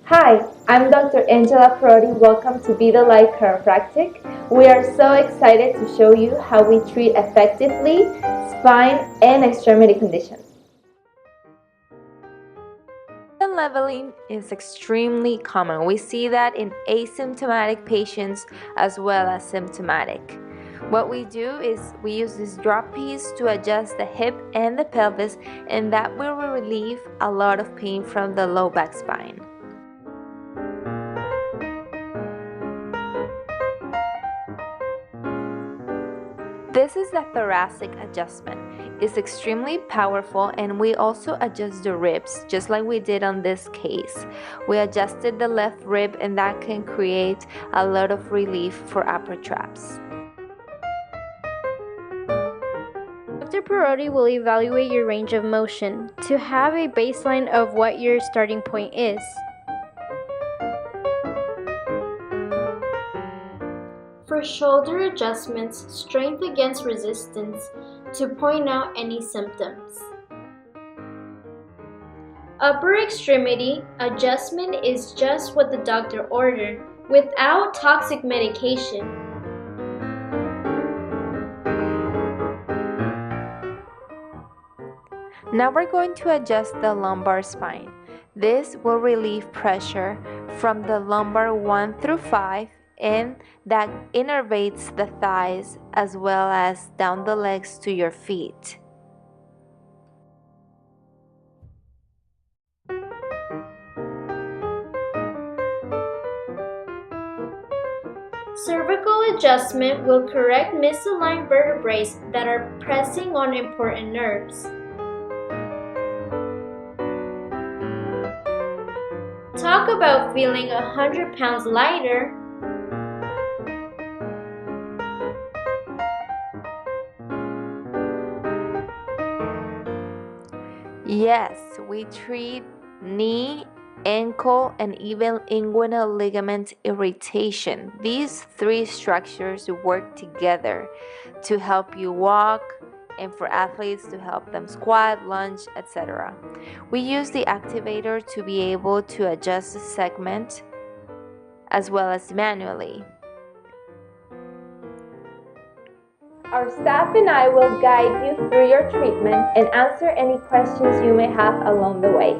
Hi, I'm Dr. Angela Perotti. Welcome to Be the Light Chiropractic. We are so excited to show you how we treat effectively spine and extremity conditions. Leveling is extremely common. We see that in asymptomatic patients as well as symptomatic. What we do is we use this drop piece to adjust the hip and the pelvis, and that will relieve a lot of pain from the low back spine. This is the thoracic adjustment. It's extremely powerful, and we also adjust the ribs just like we did on this case. We adjusted the left rib, and that can create a lot of relief for upper traps. Dr. Perotti will evaluate your range of motion to have a baseline of what your starting point is. For shoulder adjustments, strength against resistance to point out any symptoms. Upper extremity adjustment is just what the doctor ordered without toxic medication. Now we're going to adjust the lumbar spine. This will relieve pressure from the lumbar 1 through 5, and that innervates the thighs as well as down the legs to your feet. Cervical adjustment will correct misaligned vertebrae that are pressing on important nerves. Talk about feeling 100 pounds lighter. Yes, we treat knee, ankle, and even inguinal ligament irritation. These three structures work together to help you walk and for athletes to help them squat, lunge, etc. We use the activator to be able to adjust the segment as well as manually. Our staff and I will guide you through your treatment and answer any questions you may have along the way.